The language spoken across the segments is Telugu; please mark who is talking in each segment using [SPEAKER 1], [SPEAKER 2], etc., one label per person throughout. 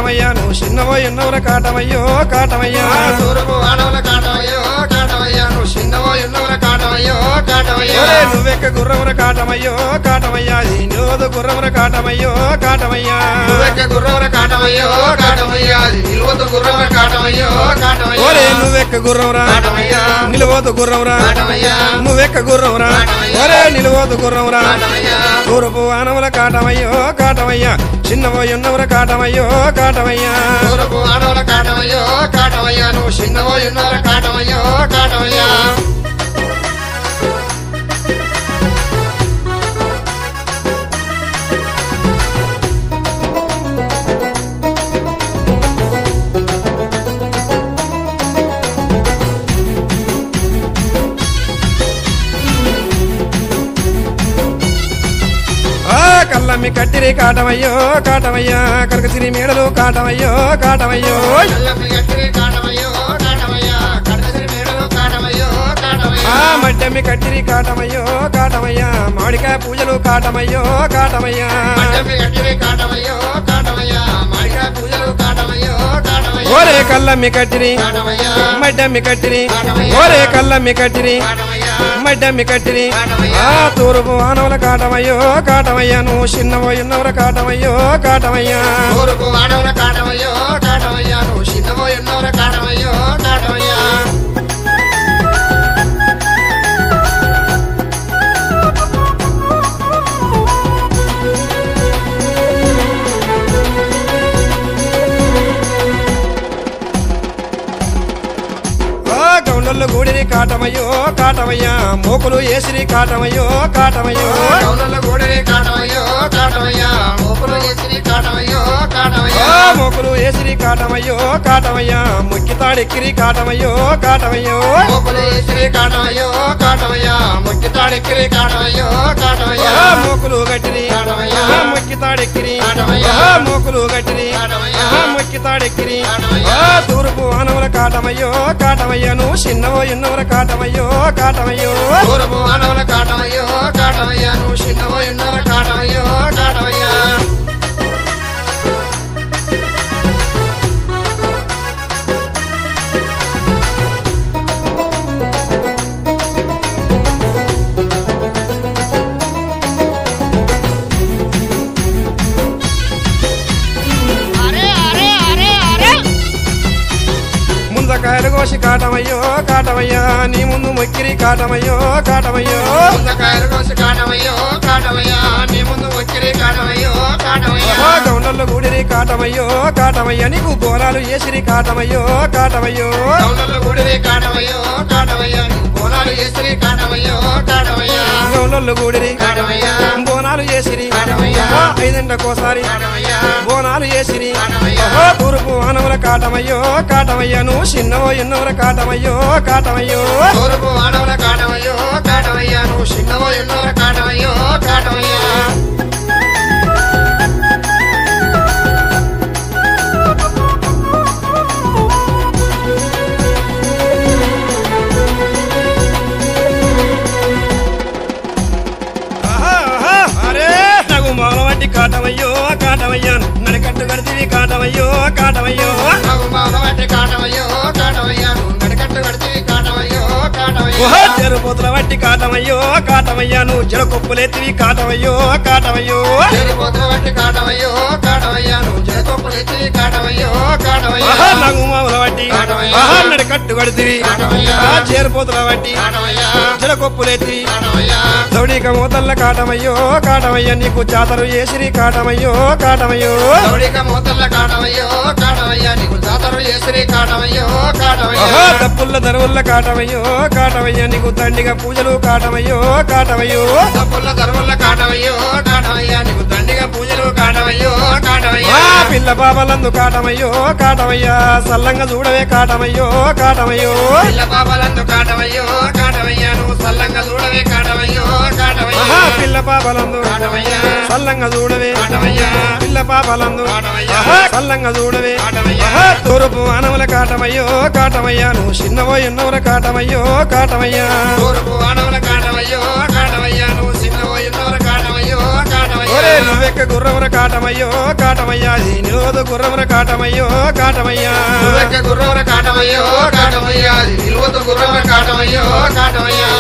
[SPEAKER 1] కాటమయ్యా నువ్వు చిన్నవో ఎన్నోర కాటమయ్యో కాటమయ్యా
[SPEAKER 2] తూర్పు వానవుల కాటమయ్యో కాటమయ్యా నువ్వు చిన్నవో ఎన్నోర కాటమయ్యో కాటమయ్యా
[SPEAKER 1] నువ్వెక్క గుర్రముర కాటమయ్యో కాటమయ్యా నిలువదు గుర్రముర కాటమయ్యో కాటమయ్యా
[SPEAKER 2] నువ్వెక్క గుర్రముర కాటమయ్యో కాటమయ్యా నిలువదు గుర్రముర కాటమయ్యో కాటమయ్యా
[SPEAKER 1] నువ్వెక్క గుర్రమురా
[SPEAKER 2] కాటమయ్యా
[SPEAKER 1] నిలువదు గుర్రమురా
[SPEAKER 2] కాటమయ్యా
[SPEAKER 1] నువ్వెక్క గుర్రమురా నిలువదు గుర్రమురా
[SPEAKER 2] కాటమయ్యా
[SPEAKER 1] తూర్పు వానముల కాటమయ్యో కాటమయ్యా చిన్నవో ఎన్నవర కాటమయ్యో కాటమయ్యా
[SPEAKER 2] తూర్పు వానవుల కాటమయ్యో కాటమయ్యా నువ్వు చిన్నవో ఎన్నోర కాటమయ్యో కాటమయ్యా
[SPEAKER 1] కల్లమ్మి కట్టిరి కాటమయ్యో కాటమయ్యా కరకసిరి మేడలు కాటమయ్యో కాటమయ్యో మడ్డమ్మి కట్టిరి కాటమయ్యో కాటమయ్యా మామిడికాయ పూజలు కాటమయ్యో కాటమయ్యా ఓరే కల్లమ్మి కట్టిరి మడ్డమ్మి కట్టిరి ఓరే కల్లమ్మి కట్టిరి మడ్డమ్మి కట్టిరి తూర్పు వానవుల కాటమయ్యో కాటమయ్యా నువ్వు చిన్నవో ఎన్నవర కాటమయ్యో కాటమయ్యా
[SPEAKER 2] తూర్పు వానవుల కాటమయ్యో కాటమయ్యా నువ్వు చిన్నవో ఎన్నోర కాటమయ్యో కాటమయ్యా
[SPEAKER 1] గౌండల్లో గూడిని కాటమయ్యో కాటమయ్యా మోకులు ఏసిరి కాటమయ్యో కాటమయ్యో
[SPEAKER 2] గౌండల్లో గూడిని కాటమయ్యో కాటమయ్యా మోకులు ఏసిరి కాటమయ్యో కాటమయ్యా
[SPEAKER 1] మోకులు ఏసిరి కాటమయ్యో కాటమయ్యా ముక్కితాడెక్కిరి కాటమయ్యో కాటమయ్యో
[SPEAKER 2] మోకులు ఏసిరి కాటమయ్యో కాటమయ్యా ముక్కితాడెక్కిరి కాటమయ్యో కాటమయ్యా
[SPEAKER 1] మోకులు గట్టిరి
[SPEAKER 2] కాటమయ్యా
[SPEAKER 1] ముక్కితాడెక్కిరి
[SPEAKER 2] కాటమయ్యా
[SPEAKER 1] మోకులు గట్టిరి
[SPEAKER 2] కాటమయ్యా
[SPEAKER 1] ముక్కితాడెక్కిరి
[SPEAKER 2] కాటమయ్యా
[SPEAKER 1] తూర్పు వానవుల కాటమయ్యో కాటమయ్యా నువ్వు చిన్నవో ఎన్నవర కాటమయ్యో కాటమయ్యో
[SPEAKER 2] తూర్పు వానవుల కాటమయ్యో కాటమయ్యా నువ్వు చిన్నవో ఎన్నోర కాటమయ్యో కాటమయ్యా
[SPEAKER 1] ముందకాయలు కోసి కాటమయ్యో కాటమయ్యా నీ ముందు మొక్కిరి కాటమయ్యో కాటమయ్యో
[SPEAKER 2] ముందకాయలు కోసి కాటమయ్యో కాటమయ్యా నీ ముందు మొక్కిరి కాటమయ్యో కాటమయ్యా
[SPEAKER 1] గౌండల్లో గూడిరి కాటమయ్యో కాటమయ్యా నీకు బోనాలు ఏసిరి కాటమయ్యో కాటమయ్యో
[SPEAKER 2] గౌండల్లో గూడిరి కాటమయ్యో కాటమయ్యా బోనాలు ఏసిరి కాటమయ్యో కాటమయ్యా
[SPEAKER 1] గౌండల్లో గూడిరి
[SPEAKER 2] కాటమయ్యా
[SPEAKER 1] బోనాలు ఏసిరి
[SPEAKER 2] కాటమయ్యా
[SPEAKER 1] ఐదెండకోసారి
[SPEAKER 2] కాటమయ్యా
[SPEAKER 1] బోనాలు ఏసిరి
[SPEAKER 2] కాటమయ్యా
[SPEAKER 1] తూర్పు వానవుల కాటమయ్యో కాటమయ్యా నువ్వు చిన్నవో ఎన్నవర కాటమయ్యో కాటమయ్యో
[SPEAKER 2] తూర్పు వానవుల కాటమయ్యో కాటమయ్యా నువ్వు చిన్నవో ఎన్నోర కాటమయ్యో కాటమయ్యా
[SPEAKER 1] కాటమయ్యో కాటమయ్యా నడకట్టు గడితివి కాటమయ్యో కాటమయ్యో
[SPEAKER 2] కాటమయ్యో కాటమయ్యా నడకట్టు గడితివి కాటమయ్యో కాటమయ్యో
[SPEAKER 1] చెరుపోతుల వట్టి కాటమయ్యో కాటమయ్యా నువ్వు జడకొప్పులెత్తివి కాటమయ్యో కాటమయ్యో
[SPEAKER 2] చెరుపోతుల వట్టి కాటమయ్యో కాటమయ్యా నువ్వు జడకొప్పులెత్తివి కాటమయ్యో కాటమయ్యా
[SPEAKER 1] నగుమావుల వట్టి నడకట్టు గడితివి చేరుపోతుల వట్టి జడకొప్పులెత్తివి దౌడిక మూతల్ల కాటమయ్యో కాటమయ్యా నీకు జాతరు ఏసిరి కాటమయ్యో కాటమయ్యో
[SPEAKER 2] దౌడిక మూతల్ల కాటమయ్యో కాటమయ్యా నీకు జాతరు ఏసిరి కాటమయ్యో కాటమయ్యో
[SPEAKER 1] తప్పుల్ల దరువుల్ల కాటమయ్యో కాటమయ్యా నీకు దండిగా పూజలు కాటమయ్యో కాటమయ్యో
[SPEAKER 2] తప్పుల్ల దరువుల్ల కాటమయ్యో కాటమయ్యా నీకు దండిగా పూజలు కాటమయ్యో కాటమయ్యా
[SPEAKER 1] పిల్ల పాపలందు కాటమయ్యో కాటమయ్యా సల్లంగా చూడవే కాటమయ్యో కాటమయ్యో
[SPEAKER 2] పిల్ల పాపలందు కాటమయ్యో కాటమయ్యా నువ్వు సల్లంగా చూడవే కాటమయ్యో కాటమయ్యా
[SPEAKER 1] పిల్ల పాపలందు
[SPEAKER 2] కాటమయ్యా
[SPEAKER 1] సల్లంగా చూడవే
[SPEAKER 2] కాటమయ్యా
[SPEAKER 1] పిల్ల పాపలందు
[SPEAKER 2] కాటమయ్యా
[SPEAKER 1] సల్లంగా చూడవే
[SPEAKER 2] కాటమయ్యా
[SPEAKER 1] తూర్పు వానవుల కాటమయ్యో కాటమయ్యా నువ్వు చిన్నవో ఎన్నవర కాటమయ్యో కాటమయ్యా
[SPEAKER 2] తూర్పు వానవుల కాటమయ్యో కాటమయ్యా నువ్వు చిన్నవో ఎన్నోర కాటమయ్యో కాటమయ్యా
[SPEAKER 1] ఒరే నువ్వెక్క గుర్రమున కాటమయ్యో కాటమయ్యా నిలువదు గుర్రమున కాటమయ్యో కాటమయ్యా
[SPEAKER 2] నువ్వెక్క గుర్రమున కాటమయ్యో కాటమయ్యా నిలువదు గుర్రమున కాటమయ్యో కాటమయ్యా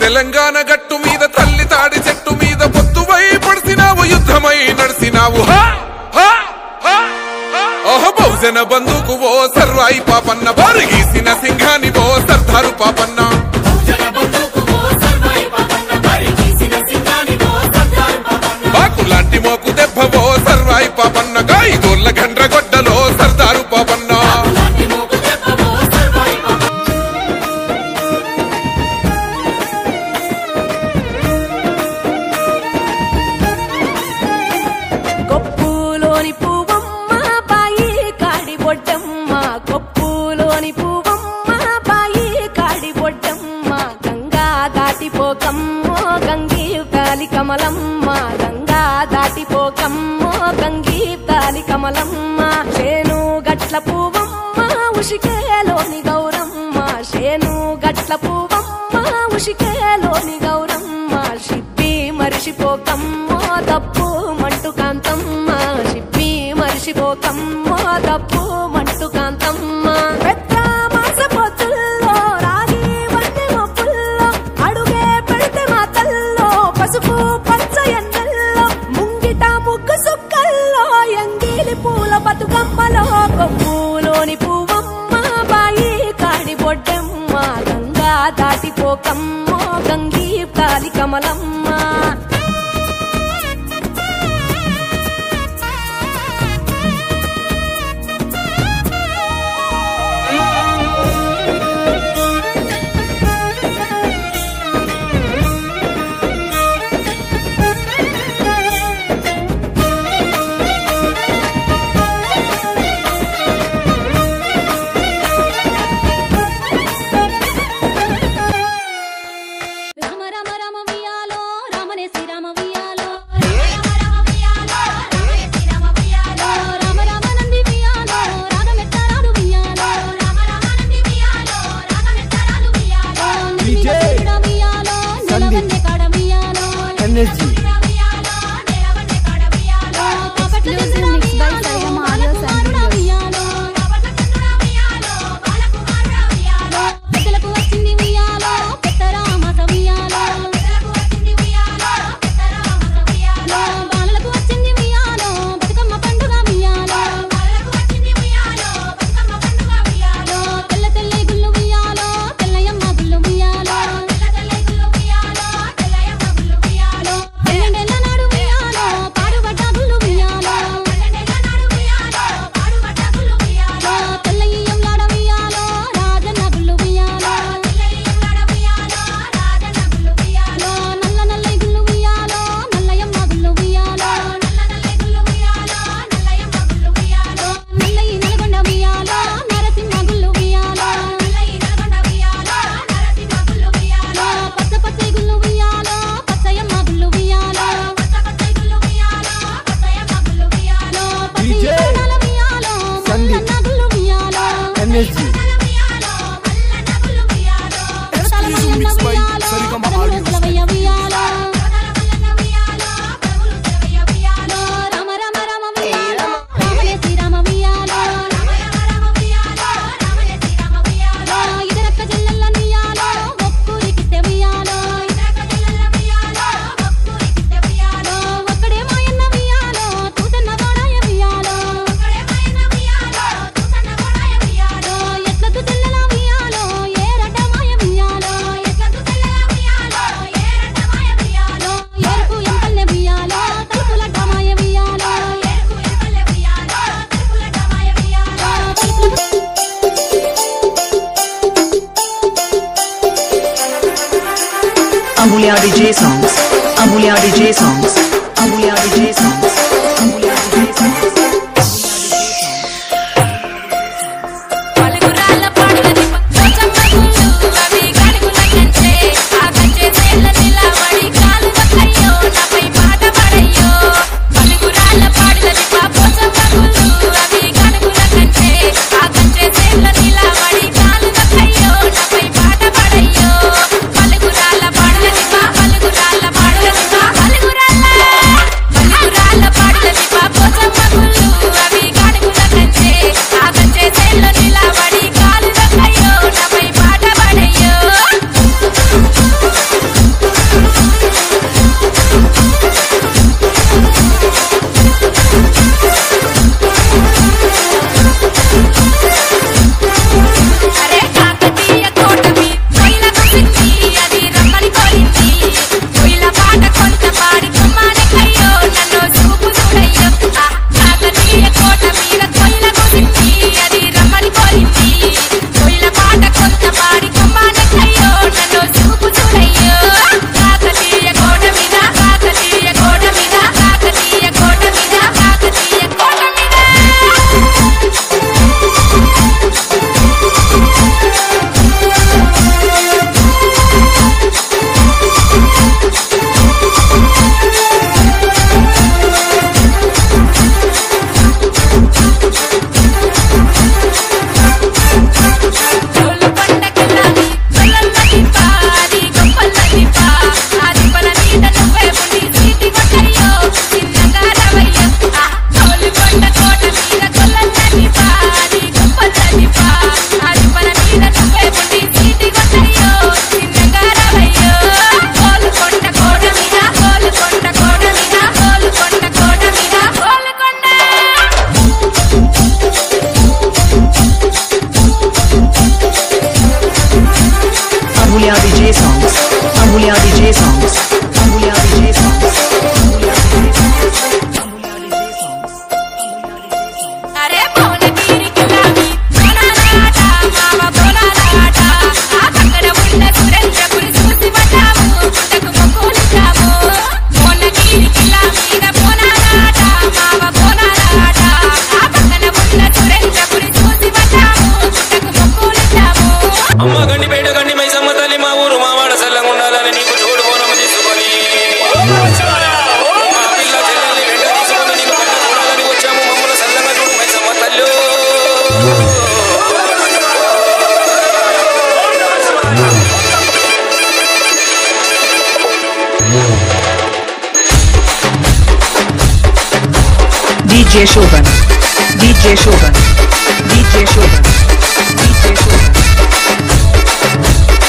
[SPEAKER 3] తెలంగాణ గట్టు మీద తల్లి తాడి చెట్టు మీద పొత్తువై పడిసినావు యుద్ధమై నడిసినావు బహుజన బంధుకు ఓ సర్వాయి పాపన్న బారిగీసిన సింహాని ఓ సర్దారు పాపన్న బాకులాంటి మోకు దెబ్బ ఓ సర్వాయి పాపన్న గాయగోళ్ళ గండ్రగొడ్డలో సర్దారు పాపన్న
[SPEAKER 4] దాటిపోకమ్మో గంగీ తాలి కమలమ్మ గంగా దాటిపోకమ్మో గంగీ తాలి కమలమ్మ శేను గట్ల పువ్వమ్మ ఉషికేలోని గౌరమ్మ శేను గట్ల పువ్వమ్మ ఉషికేలోని గౌరమ్మ షిప్పి మరిషిపోకమ్మో దప్పు మంటు కాంతమ్మ షిప్పి మరిషిపోకమ్మో దప్పు మంటు కాంతమ్మ పెద్ద మాస పొత్తుల్లో రాగి వన్నె మొప్పుల్లో అడుగే పెడితే మా తల్లో పసుపు పచ్చ ఎన్నెల్లో ముంగిట ముగ్గు సుక్కల్లో ఎంగిలి పూల బతుకమ్మలో కొమ్ములోని పువ్వమ్మ బాయి కాడి బొడ్డమ్మ గంగా దాటిపోకమ్మో గంగీ తాలి Kamalamma
[SPEAKER 5] Amulya DJ songs. Amulya DJ songs. Amulya DJ songs. Amulya DJ songs.
[SPEAKER 6] పలుగురాళ్ళ పాడులని Pochamma గుళ్ళు అవి గడుగుల కంచె ఆ కంచె సేల నిలబడి కాలువ అయ్యో నాపై పాట పడయ్యో పలుగురాళ్ళ పాడులని పోచమ్మ గుళ్ళు అవి గడుగుల కంచె ఆ కంచె సేల నిలబడి కాలువ అయ్యో నాపై పాట పడయ్యో పలుగురాళ్ళ పాడులని పలుగురాళ్ళ పాడులని పలుగురాళ్ళ పాడులని పోచమ్మ గుళ్ళు అవి గడుగుల కంచె ఆ కంచె సేల నిలబడి కాలువ అయ్యో నాపై పాట పడయ్యో అరే కాకతీయ కోటమి కొయిలకు సిక్కి అది రమ్మని కోరింది కొయిల పాట కొంత పాడి కుమ్మాని కయ్యో నన్ను చూపు చూడయ్యో కాకతీయ కోట మీద కొయిలకు సిక్కి అది రమ్మని కోరింది కొయిల పాట కొంత పాడి కుమ్మాని కయ్యో నన్ను చూపు చూడయ్యో కాకతీయ కోట మీద కాకతీయ కోట మీద కాకతీయ కోట మీద కాకతీయ కోట మీద తోలు పండగలాని తొలల్లది పాది గొప్పల్లది పా ఆది పల మీద నువ్వే ఉండి సీటి వట్టయ్యో చిన్నగా రవయ్యో తోలు కొండ కోట మీద తొలల్లది పాది గొప్పల్లది పా ఆది పల మీద నువ్వే ఉండి సీటి వట్టయ్యో చిన్నగా రవయ్యో తోలు కొండ కోట మీద తోలు కొండ కోట మీద తోలు కొండ కోట మీద తోలు కొండ
[SPEAKER 5] Amulya DJ songs. Amulya DJ songs. Amulya DJ songs. Amulya DJ songs. Amulya DJ songs.
[SPEAKER 6] అరే భువనగిరి కిలామి బోనాలాట మామ బోనాలాట ఆ పక్కన ఉన్న సురేంద్రపురి చూసి పడ్డాము పుట్టకు మొక్కులిచ్చాము భువనగిరి కిలామీద బోనాలాట మామ బోనాలాట ఆ పక్కన ఉన్న సురేంద్రపురి చూసి పడ్డాము పుట్టకు మొక్కులిచ్చాము
[SPEAKER 7] అమ్మ గండి బయట గండి మైసమ్మ తల్లి మా ఊరు మా వాడ సల్లంగా ఉండాలని నీకు తోడు బోనమ్మ తీసుకొని మా పిల్ల చెల్లెల్ని వెంట తీసుకొని నీకు కన్న చూడాలని వచ్చాము మమ్మల్ని సల్లంగా చూడు మైసమ్మ తల్లు
[SPEAKER 5] DJ Shoban. DJ Shoban. DJ Shoban. DJ Shoban.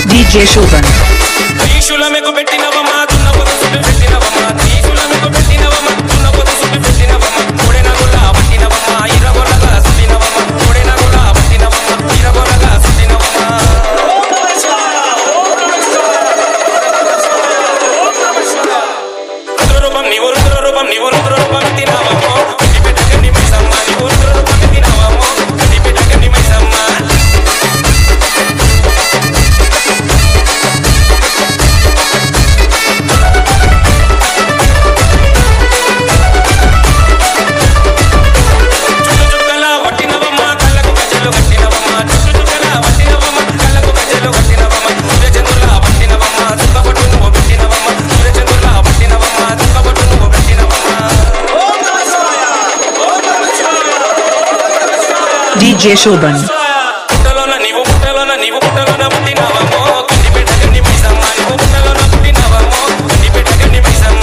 [SPEAKER 5] DJ Shoban.
[SPEAKER 7] ఈశుల మీకు పెట్టినవమ్మా దున్న పొదుసు పెట్టినవమ్మా ఈశుల మీకు పెట్టినవమ్మా దున్న పొదుసు పెట్టినవమ్మా కోడెన గుల్ల పట్టినవమ్మా ఇరగొరగా సుట్టినవమ్మా కోడెన గుల్ల పట్టినవమ్మా ఇరగొరగా సుట్టినవమ్మా రుద్రరూపం నీవు రుద్రరూపం నీవు రుద్రరూపం ఎత్తినవమ్మో కట్టి పెట్టకండి మైసమ్మ నీవు రుద్రరూపం ఎత్తినవమ్మో కట్టి పెట్టకండి మైసమ్మ
[SPEAKER 5] DJ Shoban.
[SPEAKER 7] పుట్టలోన నీవు పుట్టలోన నీవు పుట్టలోన పుట్టినవమ్మో కట్టి పెట్టకండి మైసమ్మ నీవు పుట్టలోన పుట్టినవమ్మో కట్టి పెట్టకండి మైసమ్మ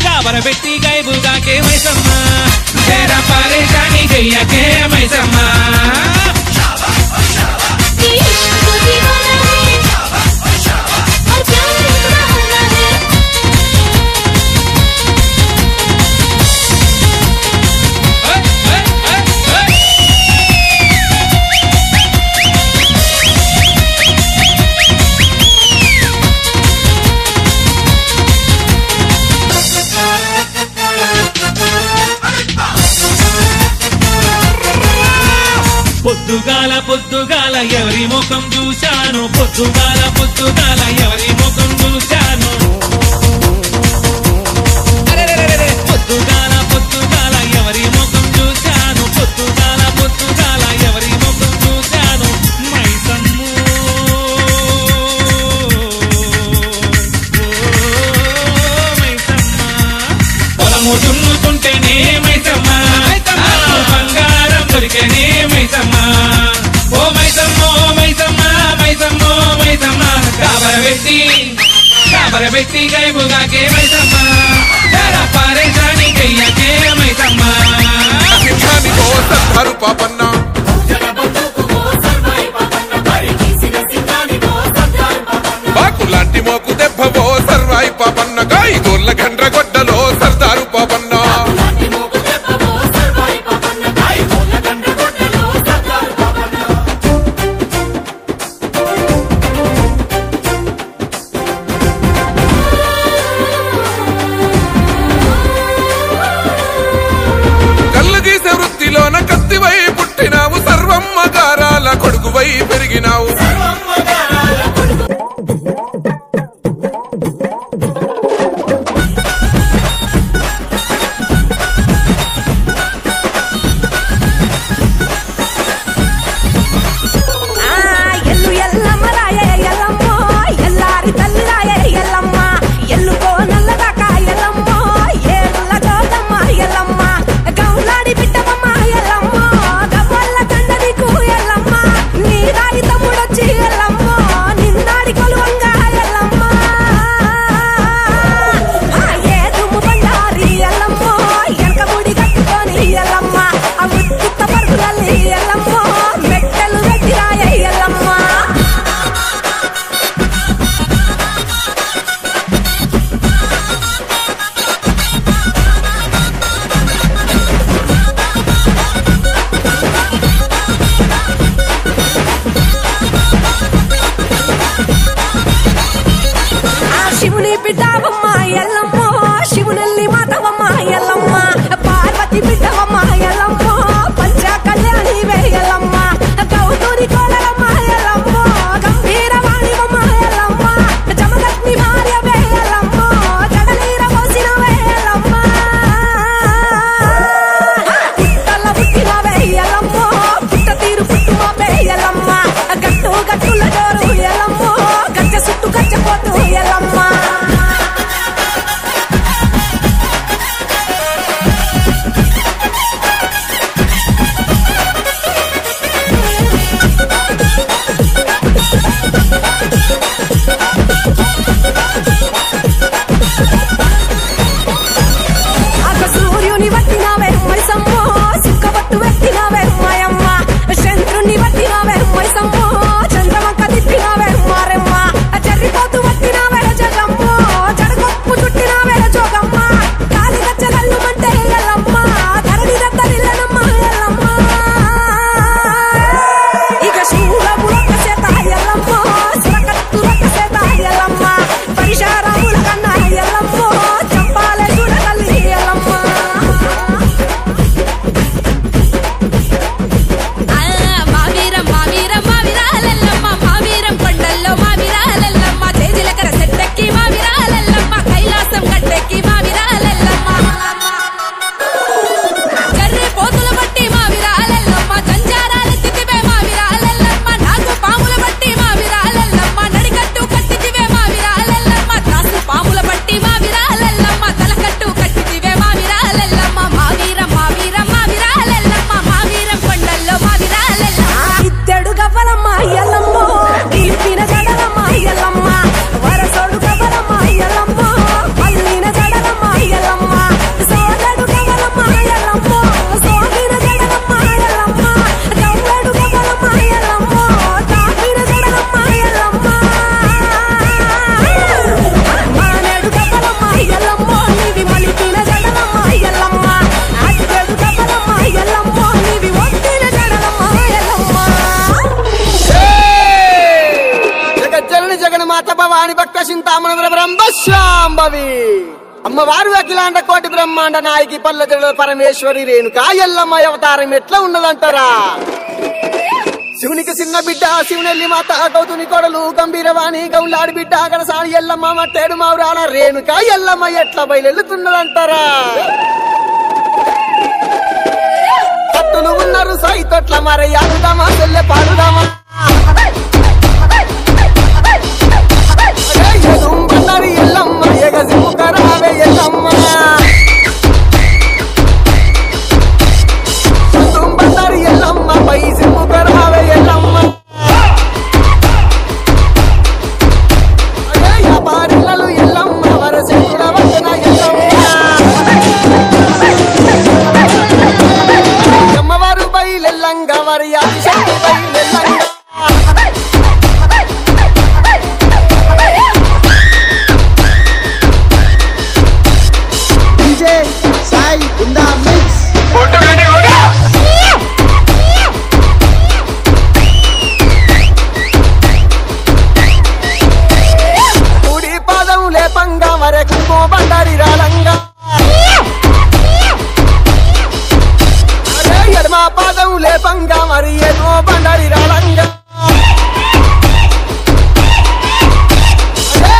[SPEAKER 8] गाबरबेट्टी गई बुगा के मैसम्मा तेरा परेशानी गैया के मैसम्मा పొద్దుగాల ఎవరి ముఖం చూశాను పొద్దుగాల ఎవరి ముఖం చూశాను పొద్దుగాల ఎవరి ముఖం చూశాను పొద్దుగాల ఎవరి ముఖం చూశాను మైసమ్ము మైసమ్మ పొలము దున్నుతుంటేనే మైసమ్మ బంగారం దొరికేనే మైసమ్మ गाबरबेट्टी गई बुगा के मैसम्मा तेरा परेशानी गैया के मैसम्मा
[SPEAKER 3] सिंहानी को सरदारू पापन्ना बाकु लांटी मोकु दెబ్బవో సర్వాయి పాపన్న గాయి గోళ్ళ గండ్ర గొడ్డలో సర్దారు పాపన్న
[SPEAKER 4] ఎల్లమ్మ ఆ ఉత్తుత్త పరుగులల్లి ఎల్లమ్మ మెట్టలు పెట్టిరాయ ఎల్లమ్మ శివుని బిడ్డవమ్మ ఎల్లమ్మ శివునల్లి మాతవమ్మ ఎల్లమ్మ పార్వతి బిడ్డవమ్మ ఎల్లమ్మ పంచ కళ్యాణి వేయల్లమ్మ గౌతూరి కోలరమ్మ ఎల్లమ్మ గంభీర వాణివమ్మ ఎల్లమ్మ జమదగ్ని భార్య వేయల్లమ్మ జడలీర పోసిన వేయల్లమ్మ పుట్టల పుట్టిన వేయల్లమ్మ పుట్ట తీరు పుట్టుమ వేయల్లమ్మ గట్టు గట్టుల జోరు ఎల్లమ్మ గచ్చ సుట్టు గచ్చపోతూ ఎల్లమ్మ సూర్యుని వట్టినావే మైసమ్మ సుక్కబట్టు వెట్టినావే మాయమ్మ చంద్రుని వట్టినావే మైసమ్మ చంద్రవంక తిప్పినావే మారెమ్మ చర్రిపోతు వట్టినావే జగమ్మ జడగొప్పు చుట్టినావే జోగమ్మ కాలి గచ్చగల్లు మంటే ఎల్లమ్మ ధరణి దత్తరిల్లనమ్మ ఎల్లమ్మ ఇక శూలములొక్క చేత ఎల్లమ్మ సురకత్తులొక్క చేత ఎల్లమ్మ పరిశారాముల కన్నా ఎల్లమ్మ చంపాలే చూడగల్లి ఎల్లమ్మ మావీరం మావీరం మావిరాలెల్లమ్మ మావీరం కొండల్లో మావిరాలెల్లమ్మ తేజిలకర సెట్టెక్కి మావిరాలెల్లమ్మ కైలాసం గట్టెక్కి మావిరాలెల్లమ్మ జర్రి పోతుల బట్టి మావిరాలెల్లమ్మ జంజారాలెత్తితివే మావిరాలెల్లమ్మ నాగు పాముల బట్టి మావిరాలెల్లమ్మ నడికట్టు కట్టితివే మావిరాలెల్లమ్మ త్రాసు పాముల బట్టి మావిరాలెల్లమ్మ తలకట్టు కట్టితివే మావిరాలెల్లమ్మ మావీరం మావీరం మావిరాలెల్లమ్మ మావీరం కొండల్లో మావిరాలెల్లమ్మ ఇద్దడు గవ్వలమ్మ ఎల్లమ్మ ఇప్పిన జడలమ్మ ఎల్లమ్మ వరసోడు గవ్వలమ్మ ఎల్లమ్మ అల్లిన జడలమ్మ ఎల్లమ్మ సోదడు గవ్వలమ్మ ఎల్లమ్మ సోగిన జడలమ్మ ఎల్లమ్మ గవ్వడు గవ్వలమ్మ ఎల్లమ్మ తాపిన జడలమ్మ ఎల్లమ్మ మానేడు గవ్వలమ్మ ఎల్లమ్మ నీవి మలిపిన జడలమ్మ ఎల్లమ్మ అద్దెడు గవ్వలమ్మ ఎల్లమ్మ నీవి ఒత్తిన జడలమ్మ ఎల్లమ్మ
[SPEAKER 2] జగజ్జనని జగన్మాత భవాని భక్త చింతామణ బ్రహ్మశాంభవి అమ్మవారు అఖిలాండ కోటి బ్రహ్మాండ నాయకి పల్లె పరమేశ్వరి రేణుకా ఎల్లమ్మ అవతారం ఎట్లా ఉన్నదంటారా? శివునికి చిన్న బిడ్డ శివునెల్లి మాత గౌతుని కొడలు గంభీరవాణి గౌలాడి బిడ్డ గడసాని ఎల్లమ్మ మట్టేడు మావురాల రేణుకా ఎల్లమ్మ ఎట్లా బయలుతున్నదంటారా? కట్టులు ఉన్నారు సైతొట్ల మరి ఆడుదామా చెల్లె పాడుదామా బండారి ఎల్లమ్మ ఎగసి ముఖరావే ఎల్లమ్మ బండారి ఎల్లమ్మ పైసి ముఖరావే ఎల్లమ్మ వ్యాపారిల్లలు ఎల్లమ్మ వరసెంకుల వద్దన ఎల్లమ్మ అమ్మవారు బయలెల్లంగ వరి ఆదిశక్తి బయలెల్లంగ కుడి పాదం లేపంగా వరకు బండారి రాలంగా ఎడమ పాదం లేపంగా మరి ఏదో బండారి రాలంగా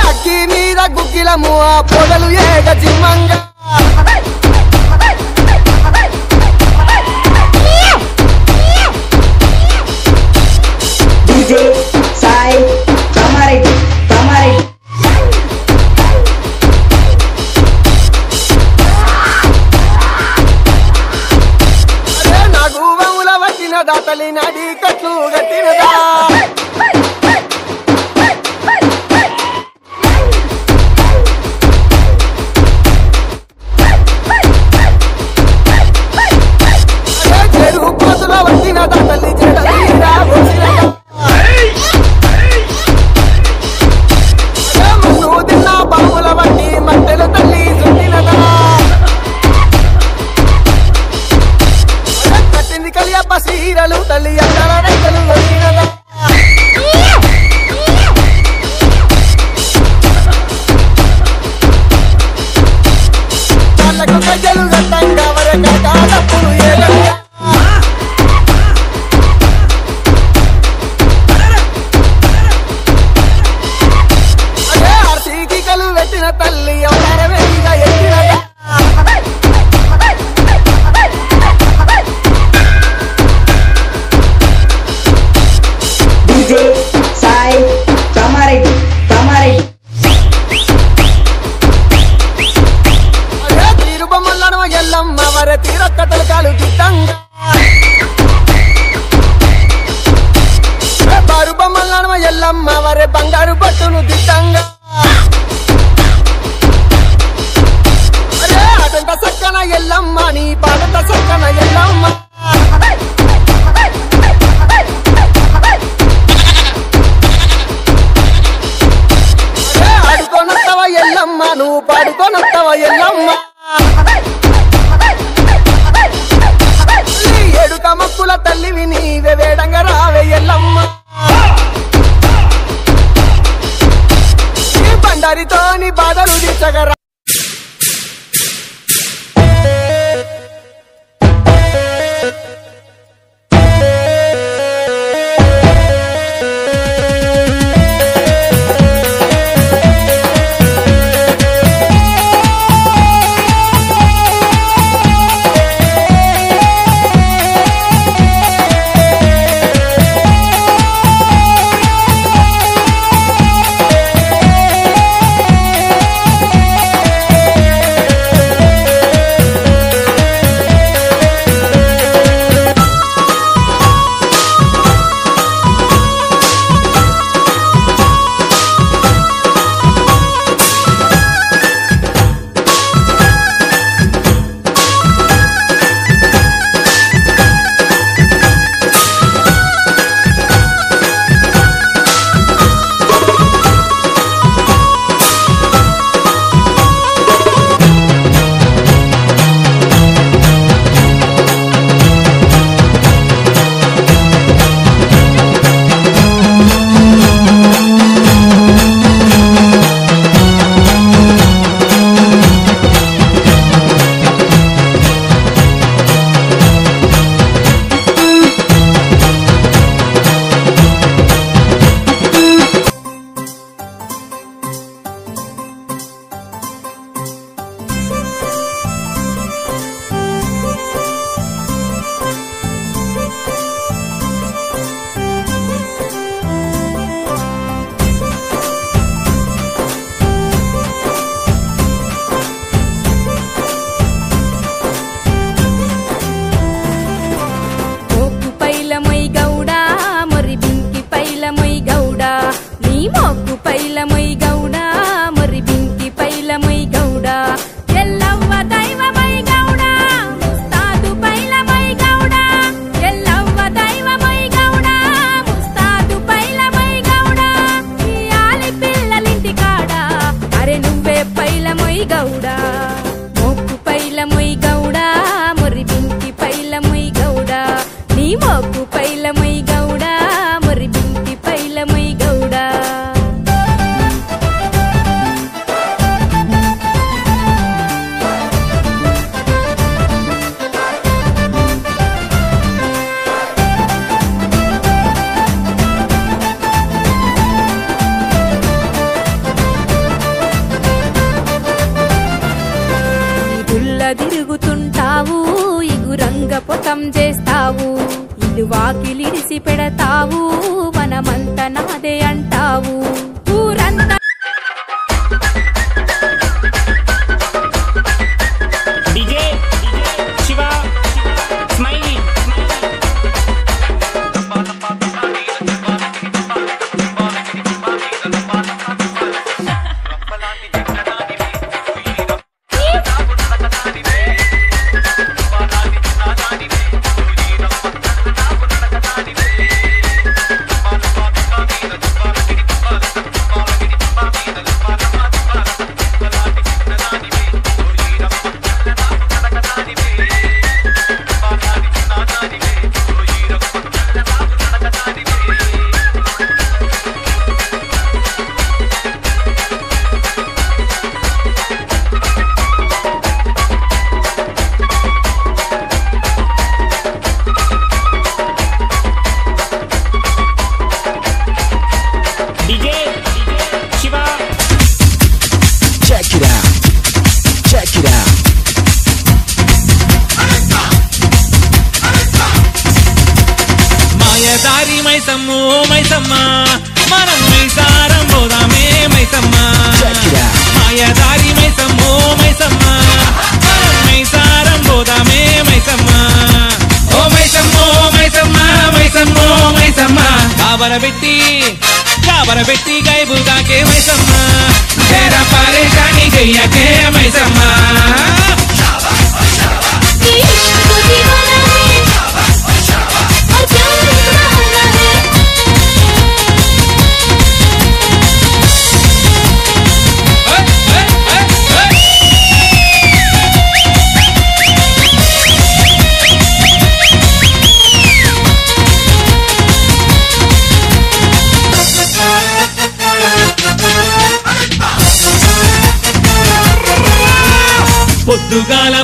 [SPEAKER 2] అగ్గి మీద గుగ్గిలము ఆ పొగలు ఏగ జిమ్మంగా
[SPEAKER 5] DJ Sai Kamaretti
[SPEAKER 2] నాకు వముల వట్టినదా తల్లి నాడి కట్లు గట్టినదా అయ్యప్ప సీరలు తల్లి అక్కడ రైతులు వచ్చినదా వాళ్ళకు ప్రజలు గట్టంగా వరకప్పుడు అదే ఆర్సీకలు పెట్టిన తల్లి అవతార వేదిగా ఎత్తినదా
[SPEAKER 5] సాయి కామారెడ్డి
[SPEAKER 2] తీరుబొమ్మలను ఎల్లమ్మ వర తీరక్కతలు కాలు దిద్దంగా బారు బొమ్మలను ఎల్లమ్మ వరే బంగారు బట్టును దిద్దంగా అరే అటంత సక్కన ఎల్లమ్మ నీ పాటంత సక్కన ఎల్లమ్మ ఆడుకోనొత్తవ ఎల్లమ్మ నువ్వు పాడుకోనొత్తవ ఎల్లమ్మ ఏడుక మక్కుల తల్లివి నీవే వేడంగా రావే ఎల్లమ్మ ఈ బండారితోని బాధలు తీర్చగరా
[SPEAKER 6] తిరుగుతుంటావు ఇగురంగ పొతం చేస్తావు ఇల్లు వాకిలిడిసి పెడతావు వనమంత నాదే అంటావు ఊరంతా
[SPEAKER 8] డీజే శివ స్మైలీ మైసమ్మో మైసమ్మ మనం మైసారం పోదామే మైసమ్మ మాయదారి మైసమ్మో మైసమ్మ మనం మైసారం పోదామే మైసమ్మ ఓ మైసమ్మో మైసమ్మ మైసమ్మో మైసమ్మ కాబరబెట్టి గైబుగాకే మైసమ్మ तेरा परेशानी गैया के मैसम्मा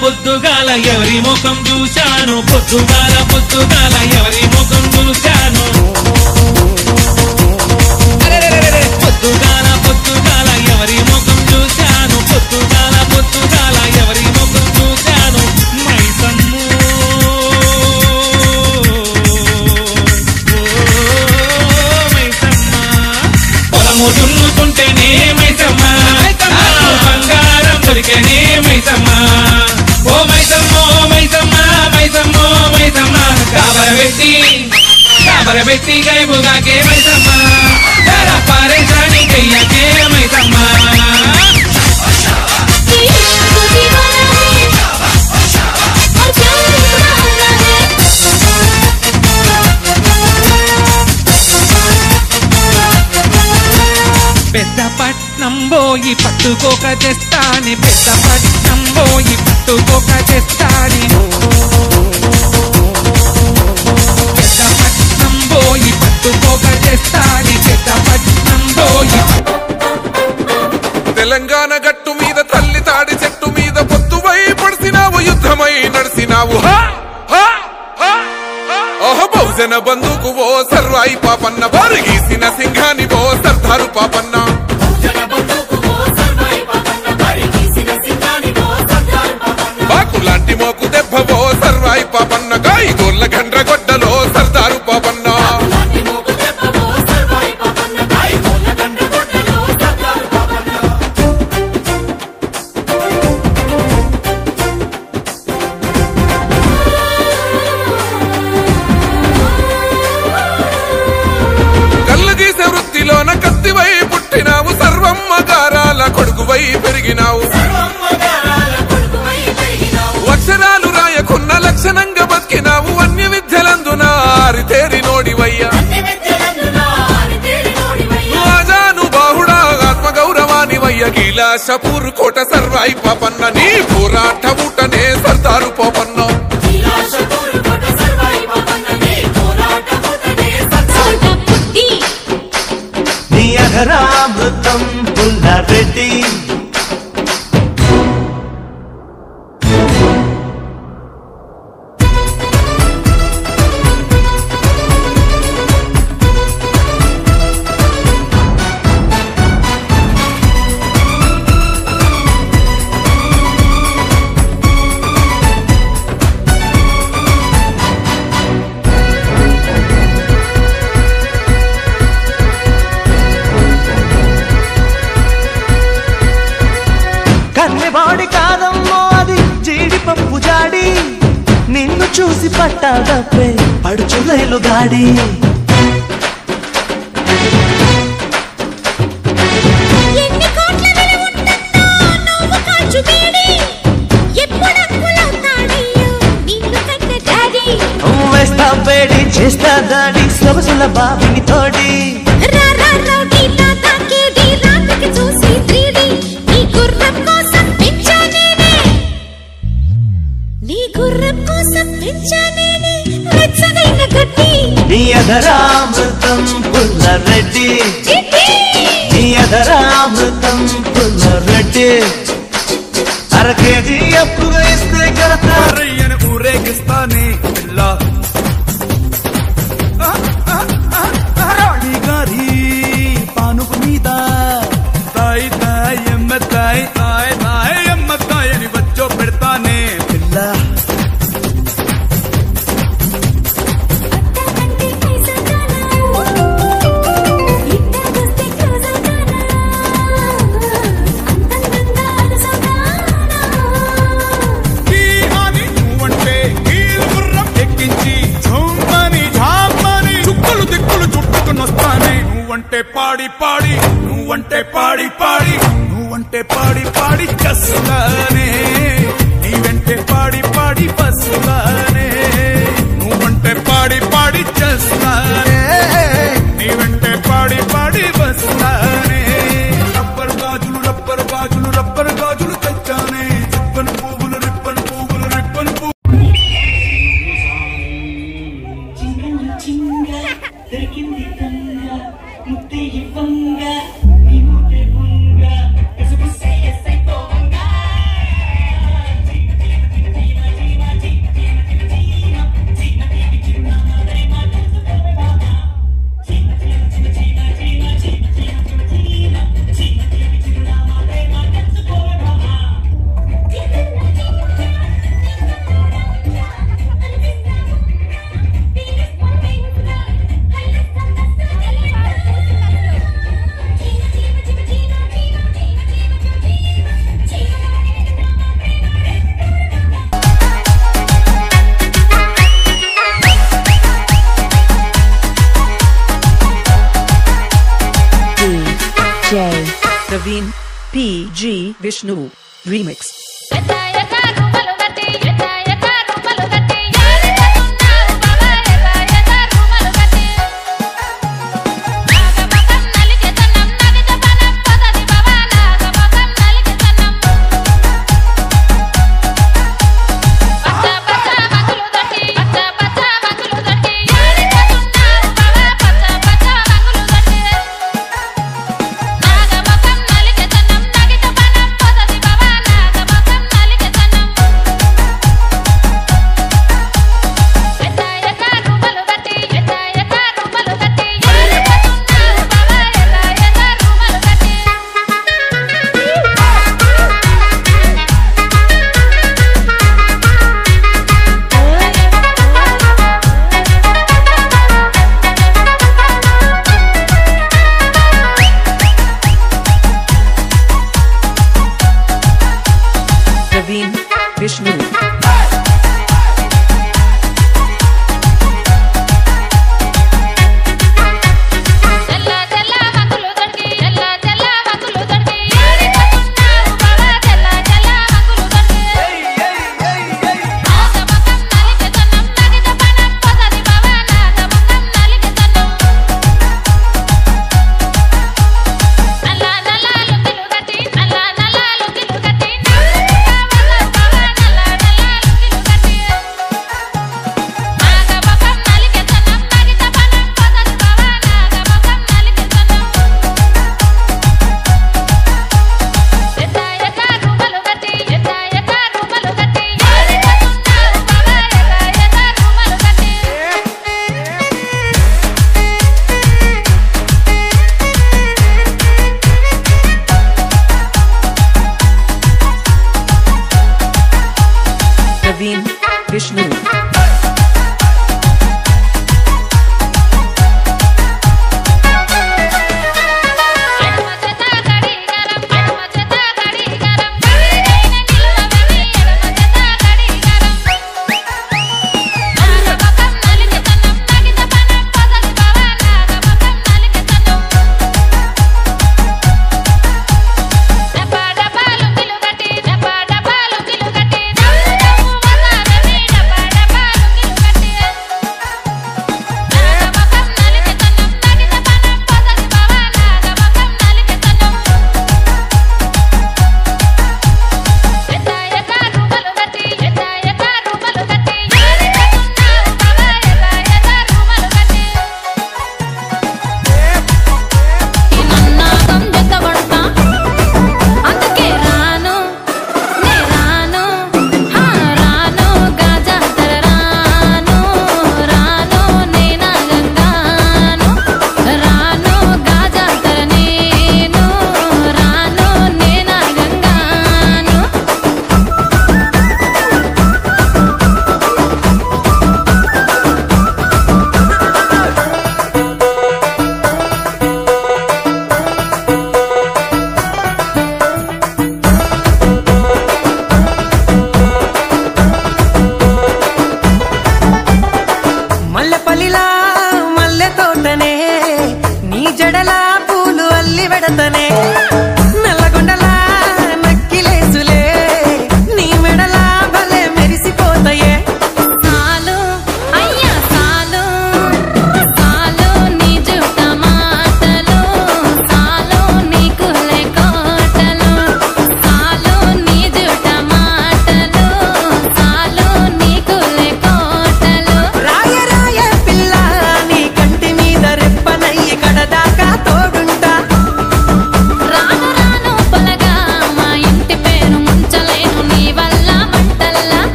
[SPEAKER 8] పొద్దుగాల ఎవరి ముఖం చూశాను పొద్దుగాల ఎవరి ముఖం చూశాను పొద్దుగాల ఎవరి ముఖం చూశాను పొద్దుగాల ఎవరి ముఖం చూశాను మైసమ్మో మైసమ్మ పొలము దున్నుతుంటేనే మైసమ్మ బంగారం దొరికేనే మైసమ్మ ఓ మైసమ్మో మైసమ్మ మైసమ్మో మైసమ్మ కాబరబెట్టి గైబుగాకే మైసమ్మ तेरा परेशानी गैया के मैसम्मा పెద్దపట్నం పోయి పట్టుకోక తెస్తాని పెద్దపట్నం పోయి పట్టుకోక తెస్తాని పెద్దపట్నం పోయి పట్టుకోక తెస్తాని పెద్దపట్నం పోయి
[SPEAKER 3] తెలంగాణ గట్టు మీద తల్లి తాడి చెట్టు మీద పొత్తువై పడిసినావు యుద్ధమై నడిసినావు బహుజన బంధుకు ఓ సర్వాయి పాపన్న బారిగీసిన సింహాని ఓ సర్దారు పాపన్న బాకులాంటి మోకు దెబ్బ ఓ సర్వాయి పాపన్న గాయగోళ్ళ గండ్రగొడ్డలో సర్దారు పాపన్న కత్తివై పుట్టినావు సర్వమ్మ గారాల కొడుకువై పెరిగినావు అక్షరాలు రాయకున్న లక్షణంగా బతికినావు అన్య విద్యలందున ఆరితేరి నోడివయ్యా రాజాను బాహుడా ఆత్మగౌరవానివయ్య కైలాసపూర్ కోట సర్వాయి పాపన్న నీ పోరాట ఊటనే సర్దారు పాపన్న
[SPEAKER 9] అఘరామృతం పుల్లారెడ్డి కన్నెవాడి కాదమ్మో అది జీడిపప్పు జాడి నిన్ను చూసి పట్టాదప్పే పడుచులైలు గాడి వేస్తా వేడి చేస్తా దాడి సొగసుల బాబిని తోడి నీ అధరామృతం పుల్లారెడ్డి నీ అధరామృతం పుల్లారెడ్డి అర కేజీ అప్పుగా ఇస్తే కరతారయ్యను ఊరేగిస్తానే పిల్ల రాణి గారి పానుపు మీద తాయి తాయి ఎమ్మ తాయి తాయి తాయి ఎమ్మ తాయని వచ్చో పెడతానే పిల్ల నువ్వంటే పాడి పాడి నువ్వంటే పాడి పాడి నువ్వంటే పాడి పాడి చస్తానే నీ వెంటే పాడి పాడి వస్తానే నువ్వంటే పాడి పాడి చస్తానే నీ వెంటే పాడి పాడి వస్తానే రబ్బరు గాజులు రబ్బరు గాజులు రబ్బరు గాజులు తెచ్చానే రిప్పన్ పువ్వులు రిప్పన్ పువ్వులు రిప్పన్ పువ్వులు
[SPEAKER 5] Praveen PG Vishnu Remix.
[SPEAKER 6] నాగ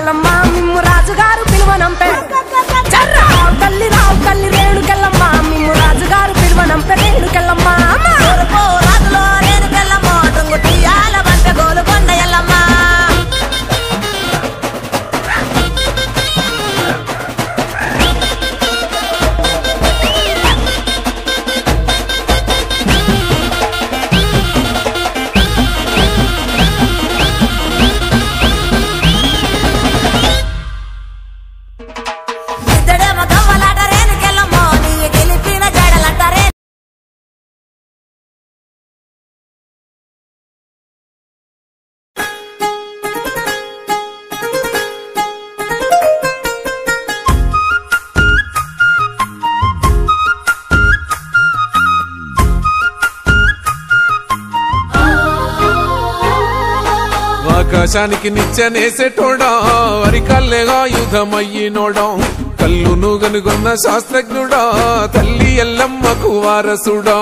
[SPEAKER 4] కాలమ్మ మిమ్ము రాజుగారు పిలువనంపే రావు తల్లి రేణుకెళ్ళమ్మ మిమ్ము రాజుగారు పిలువనంపే రేణుకెళ్ళమ్మ రాజులో రేణుకెళ్ళమ్మ టుంగు తీయాల బంట గోలు కొండ ఎల్లమ్మ
[SPEAKER 3] ఆకాశానికి నిచ్చెనేసేటోడా వరికల్లేగా యుధమయ్యినోడా కల్లును గనుగొన్న శాస్త్రజ్ఞుడా తల్లి ఎల్లమ్మకు వారసుడా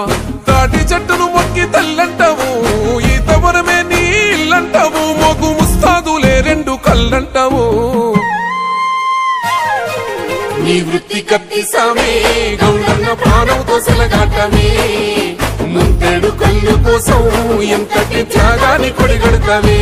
[SPEAKER 3] తాటి చెట్టును మొక్కి తల్లంటావు ఈత వరమే నీళ్ళంటావు మొగు ముస్తాదులే రెండు కళ్ళంటావు నీ వృత్తి కత్తి సామే గౌడన్న ప్రాణంతో సెలగాటమే ముంతేడు కళ్ళు కోసం ఎంతటి త్యాగాన్ని కొడిగడతావే